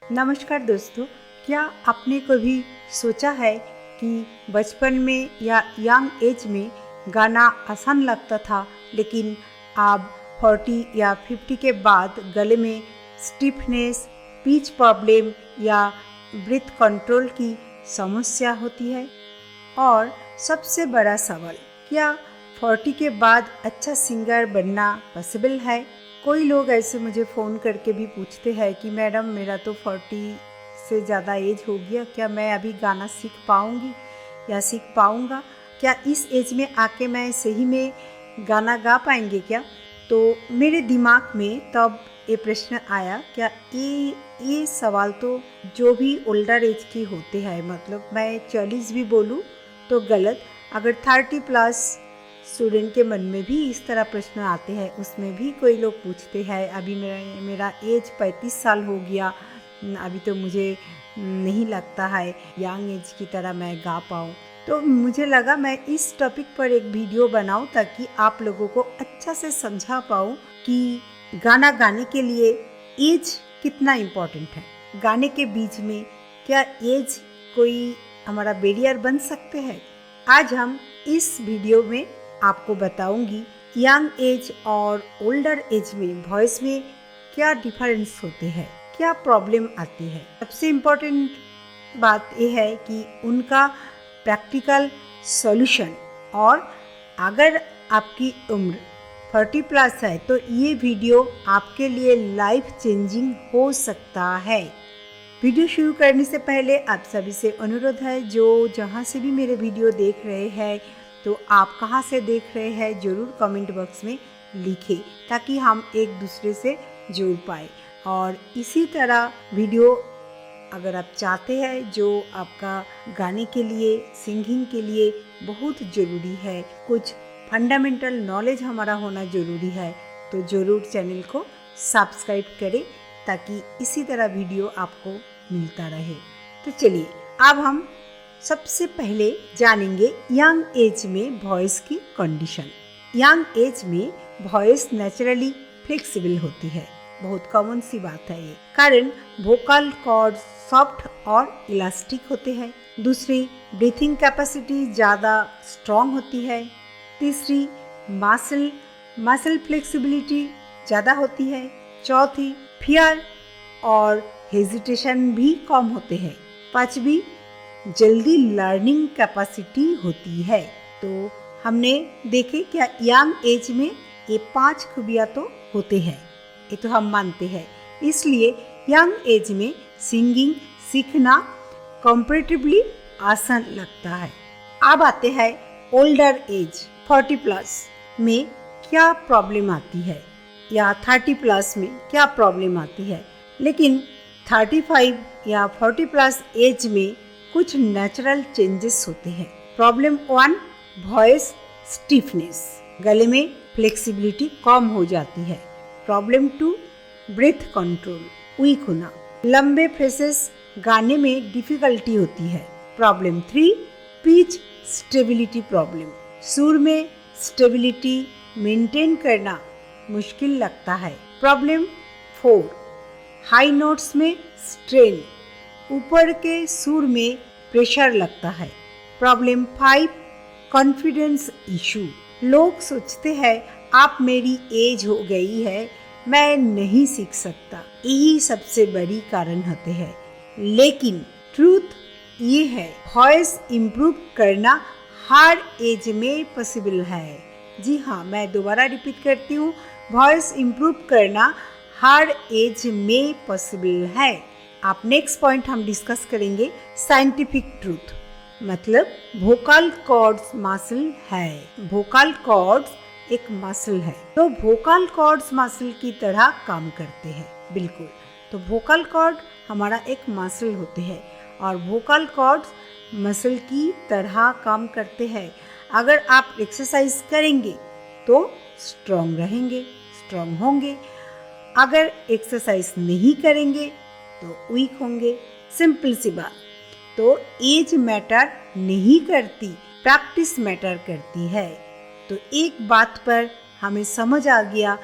नमस्कार दोस्तों, क्या आपने कभी सोचा है कि बचपन में या यंग एज में गाना आसान लगता था, लेकिन अब 40 या 50 के बाद गले में स्टिफनेस, पिच प्रॉब्लम या ब्रीथ कंट्रोल की समस्या होती है? और सबसे बड़ा सवाल, क्या 40 के बाद अच्छा सिंगर बनना पॉसिबल है? कोई लोग ऐसे मुझे फ़ोन करके भी पूछते हैं कि मैडम, मेरा तो 40 से ज़्यादा एज हो गया, क्या मैं अभी गाना सीख पाऊँगी या सीख पाऊँगा? क्या इस एज में आके मैं सही में गाना गा पाएंगे क्या? तो मेरे दिमाग में तब ये प्रश्न आया, क्या ये सवाल तो जो भी ओल्डर एज के होते हैं, मतलब मैं 40 भी बोलूँ तो गलत, अगर 30 प्लस स्टूडेंट के मन में भी इस तरह प्रश्न आते हैं, उसमें भी कोई लोग पूछते हैं अभी मेरा एज 35 साल हो गया, अभी तो मुझे नहीं लगता है यंग एज की तरह मैं गा पाऊँ। तो मुझे लगा मैं इस टॉपिक पर एक वीडियो बनाऊं ताकि आप लोगों को अच्छा से समझा पाऊँ कि गाना गाने के लिए एज कितना इम्पोर्टेंट है। गाने के बीच में क्या एज कोई हमारा बैरियर बन सकते हैं? आज हम इस वीडियो में आपको बताऊंगी यंग एज और ओल्डर एज में वॉइस में क्या डिफरेंस होते हैं, क्या प्रॉब्लम आती है। सबसे इम्पोर्टेंट बात यह है कि उनका प्रैक्टिकल सॉल्यूशन। और अगर आपकी उम्र 40 प्लस है तो ये वीडियो आपके लिए लाइफ चेंजिंग हो सकता है। वीडियो शुरू करने से पहले आप सभी से अनुरोध है, जो जहाँ से भी मेरे वीडियो देख रहे हैं, तो आप कहाँ से देख रहे हैं ज़रूर कमेंट बॉक्स में लिखें ताकि हम एक दूसरे से जुड़ पाए। और इसी तरह वीडियो अगर आप चाहते हैं जो आपका गाने के लिए, सिंगिंग के लिए बहुत ज़रूरी है, कुछ फंडामेंटल नॉलेज हमारा होना ज़रूरी है, तो ज़रूर चैनल को सब्सक्राइब करें ताकि इसी तरह वीडियो आपको मिलता रहे। तो चलिए अब हम सबसे पहले जानेंगे यंग एज में वॉइस की कंडीशन। यंग एज में वॉइस नेचुरली फ्लेक्सिबल होती है, बहुत कॉमन सी बात है ये, कारण वोकल कॉर्ड सॉफ्ट और इलास्टिक होते हैं। दूसरी, ब्रीथिंग कैपेसिटी ज़्यादा स्ट्रॉन्ग होती है। तीसरी, मसल फ्लेक्सिबिलिटी ज़्यादा होती है। चौथी, फियर और हेजिटेशन भी कम होते हैं। पांचवी, जल्दी लर्निंग कैपेसिटी होती है। तो हमने देखे क्या यंग एज में ये 5 खूबियाँ तो होते हैं, ये तो हम मानते हैं। इसलिए यंग एज में सिंगिंग सीखना कंपैरेटिवली आसान लगता है। अब आते हैं ओल्डर एज 40 प्लस में क्या प्रॉब्लम आती है या 30 प्लस में क्या प्रॉब्लम आती है। लेकिन 35 या 40 प्लस एज में कुछ नेचुरल चेंजेस होते हैं। प्रॉब्लम 1, वॉइस स्टिफनेस, गले में फ्लेक्सिबिलिटी कम हो जाती है। प्रॉब्लम 2, ब्रीथ कंट्रोल, वीक होना, लंबे फ्रेसेस गाने में डिफिकल्टी होती है। प्रॉब्लम 3, पिच स्टेबिलिटी प्रॉब्लम, सुर में स्टेबिलिटी मेंटेन करना मुश्किल लगता है। प्रॉब्लम 4, हाई नोट्स में स्ट्रेन, ऊपर के सुर में प्रेशर लगता है। प्रॉब्लम 5, कॉन्फिडेंस इशू, लोग सोचते हैं आप मेरी एज हो गई है, मैं नहीं सीख सकता। यही सबसे बड़ी कारण होते हैं। लेकिन ट्रूथ ये है, वॉइस इम्प्रूव करना हर एज में पॉसिबल है। जी हाँ, मैं दोबारा रिपीट करती हूँ, वॉइस इम्प्रूव करना हर एज में पॉसिबल है। आप नेक्स्ट पॉइंट हम डिस्कस करेंगे साइंटिफिक ट्रूथ, मतलब वोकल कॉर्ड्स मसल है। वोकल कॉर्ड्स एक मसल है, तो वोकल कॉर्ड्स मसल की तरह काम करते हैं। बिल्कुल, तो वोकल कॉर्ड हमारा एक मसल होते हैं और वोकल कॉर्ड्स मसल की तरह काम करते हैं। अगर आप एक्सरसाइज करेंगे तो स्ट्रॉन्ग रहेंगे, स्ट्रॉन्ग होंगे। अगर एक्सरसाइज नहीं करेंगे तो वीक होंगे। सिंपल सी बात। तो एज मैटर नहीं करती, प्रैक्टिस मैटर करती है। तो एक बात पर हमें समझ आ गया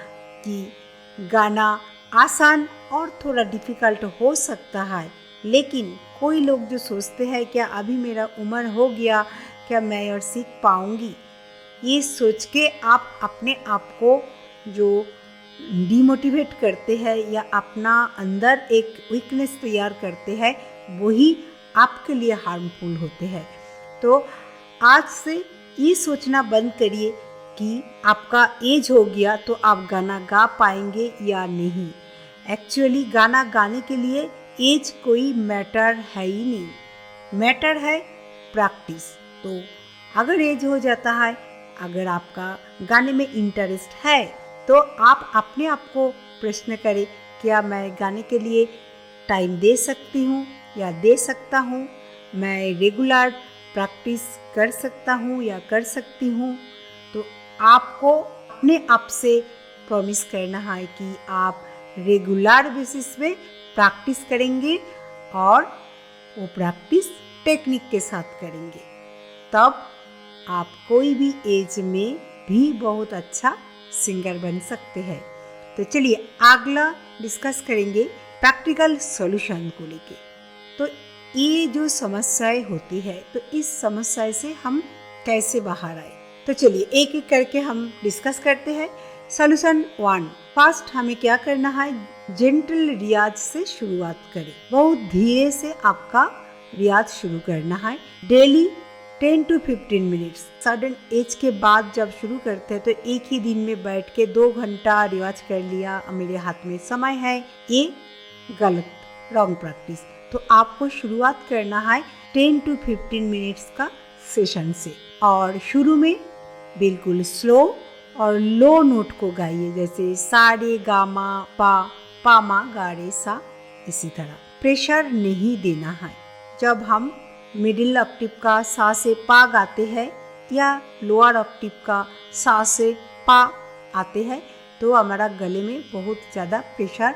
कि गाना आसान और थोड़ा डिफिकल्ट हो सकता है, लेकिन कोई लोग जो सोचते हैं क्या अभी मेरा उम्र हो गया, क्या मैं और सीख पाऊंगी, ये सोच के आप अपने आप को जो डिमोटिवेट करते हैं या अपना अंदर एक वीकनेस तैयार करते हैं, वही आपके लिए हार्मफुल होते हैं। तो आज से ये सोचना बंद करिए कि आपका एज हो गया तो आप गाना गा पाएंगे या नहीं। एक्चुअली गाना गाने के लिए एज कोई मैटर है ही नहीं, मैटर है प्रैक्टिस। तो अगर एज हो जाता है, अगर आपका गाने में इंटरेस्ट है, तो आप अपने आप को प्रश्न करें, क्या मैं गाने के लिए टाइम दे सकती हूँ या दे सकता हूँ, मैं रेगुलर प्रैक्टिस कर सकता हूँ या कर सकती हूँ। तो आपको अपने आप से प्रॉमिस करना है कि आप रेगुलर बेसिस पे प्रैक्टिस करेंगे और वो प्रैक्टिस टेक्निक के साथ करेंगे, तब आप कोई भी एज में भी बहुत अच्छा सिंगर बन सकते हैं। तो चलिए अगला डिस्कस करेंगे प्रैक्टिकल सॉल्यूशन को लेके। तो ये जो समस्याएं होती है, तो इस समस्या से हम कैसे बाहर आए, तो चलिए एक एक करके हम डिस्कस करते हैं। सॉल्यूशन 1, फर्स्ट हमें क्या करना है, जेंटल रियाज से शुरुआत करें। बहुत धीरे से आपका रियाज शुरू करना है। Daily 10 to 15 minutes. Certain age के बाद जब शुरू करते हैं तो एक ही दिन में बैठ के 2 घंटा रिवाज कर लिया, मेरे हाथ में समय है, ये गलत, रॉन्ग प्रैक्टिस। तो आपको शुरुआत करना है 10 to 15 मिनट्स का सेशन से, और शुरू में बिल्कुल स्लो और लो नोट को गाइए, जैसे सा रे गा मा पा, पा मा गा रे सा। इसी तरह प्रेशर नहीं देना है। जब हम मिडिल ऑक्टेव का सा से पा गाते हैं या लोअर ऑक्टेव का सा से पा आते हैं, तो हमारा गले में बहुत ज़्यादा प्रेशर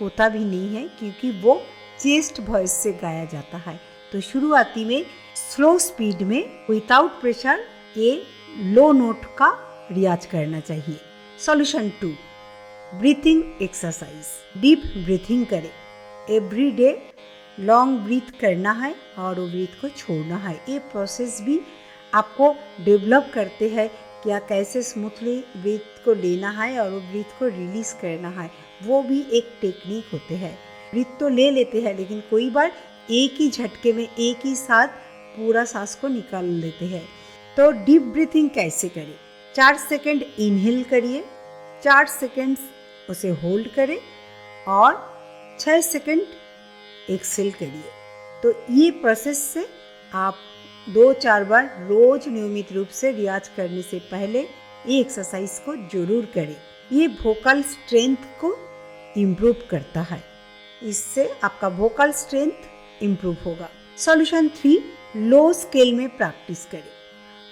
होता भी नहीं है, क्योंकि वो चेस्ट वॉइस से गाया जाता है। तो शुरुआती में स्लो स्पीड में विदाउट प्रेशर ये लो नोट का रियाज करना चाहिए। Solution 2, breathing exercise. Deep breathing करें। एवरी डे लॉन्ग ब्रीथ करना है और वो ब्रीथ को छोड़ना है। ये प्रोसेस भी आपको डेवलप करते हैं क्या कैसे स्मूथली ब्रीथ को लेना है और वो ब्रीथ को रिलीज करना है। वो भी एक टेक्निक होते हैं। ब्रीथ तो ले लेते हैं, लेकिन कोई बार एक ही झटके में एक ही साथ पूरा सांस को निकाल लेते हैं। तो डीप ब्रीथिंग कैसे करें, 4 सेकंड इनहेल करिए, 4 सेकंड्स उसे होल्ड करें और 6 सेकंड एक्सेल करिए। तो ये प्रोसेस से आप 2-4 बार रोज नियमित रूप से रियाज करने से पहले ये एक्सरसाइज को जरूर करें। ये वोकल स्ट्रेंथ को इम्प्रूव करता है, इससे आपका वोकल स्ट्रेंथ इम्प्रूव होगा। सॉल्यूशन 3, लो स्केल में प्रैक्टिस करें।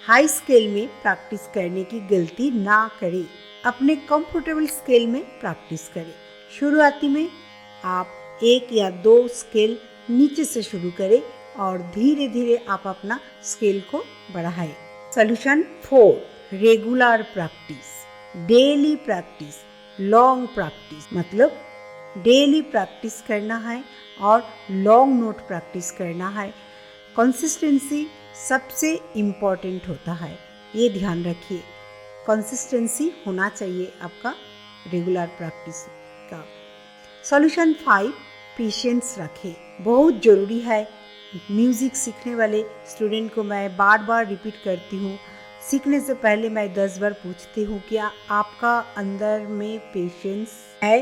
हाई स्केल में प्रैक्टिस करने की गलती ना करें। अपने कंफर्टेबल स्केल में प्रैक्टिस करें। शुरुआती में आप 1 या 2 स्केल नीचे से शुरू करें और धीरे धीरे आप अपना स्केल को बढ़ाएं। Solution 4, regular practice. Daily practice, long practice, मतलब डेली प्रैक्टिस करना है और लॉन्ग नोट प्रैक्टिस करना है। कंसिस्टेंसी सबसे इम्पॉर्टेंट होता है, ये ध्यान रखिए। कंसिस्टेंसी होना चाहिए आपका रेगुलर प्रैक्टिस का। सॉल्यूशन 5, पेशेंस रखें। बहुत ज़रूरी है। म्यूज़िक सीखने वाले स्टूडेंट को मैं बार बार रिपीट करती हूँ, सीखने से पहले मैं 10 बार पूछती हूँ क्या आपका अंदर में पेशेंस है।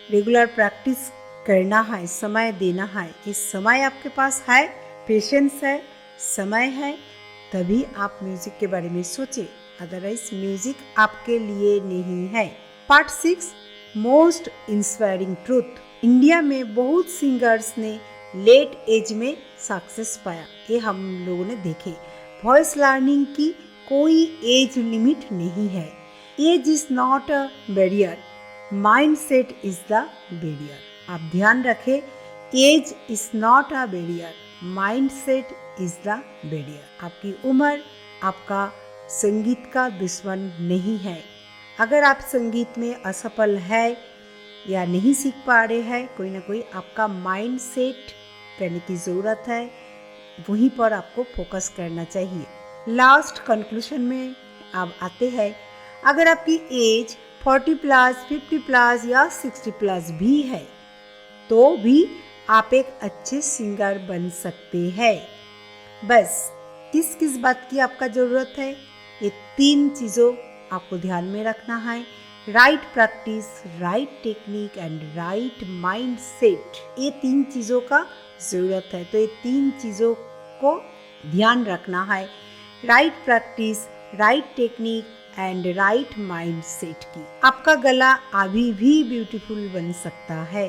रेगुलर प्रैक्टिस करना है, समय देना है। इस समय आपके पास है, पेशेंस है, समय है, तभी आप म्यूज़िक के बारे में सोचें, अदरवाइज म्यूज़िक आपके लिए नहीं है। Part 6, most inspiring truth. India में बहुत सिंगर्स ने लेट एज में सक्सेस पाया, ये हम लोगों ने देखे। वॉइस लर्निंग की कोई एज लिमिट नहीं है। Age is not a barrier, mindset is the barrier. आप ध्यान रखें, age is not a barrier, mindset is the barrier. आपकी उम्र आपका संगीत का दुश्मन नहीं है। अगर आप संगीत में असफल है या नहीं सीख पा रहे हैं, कोई ना कोई आपका माइंड सेट करने की ज़रूरत है, वहीं पर आपको फोकस करना चाहिए। लास्ट कंक्लूजन में अब आते हैं, अगर आपकी एज 40 प्लस, 50 प्लस या 60 प्लस भी है तो भी आप एक अच्छे सिंगर बन सकते हैं। बस किस किस बात की आपका ज़रूरत है, ये 3 चीज़ों आपको ध्यान में रखना है। Right practice, right technique and right mind set, ये 3 चीज़ों का ज़रूरत है। तो ये 3 चीज़ों को ध्यान रखना है, right practice, right technique and right mind set की। आपका गला अभी भी ब्यूटीफुल बन सकता है।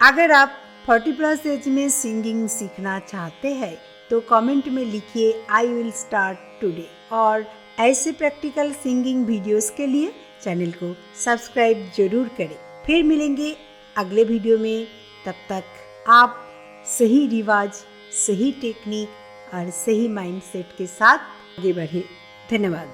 अगर आप 40 प्लस एज में सिंगिंग सीखना चाहते हैं तो कमेंट में लिखिए आई विल स्टार्ट टुडे। और ऐसे प्रैक्टिकल सिंगिंग वीडियोस के लिए चैनल को सब्सक्राइब जरूर करें। फिर मिलेंगे अगले वीडियो में, तब तक आप सही रिवाज, सही टेक्निक और सही माइंडसेट के साथ आगे बढ़े। धन्यवाद।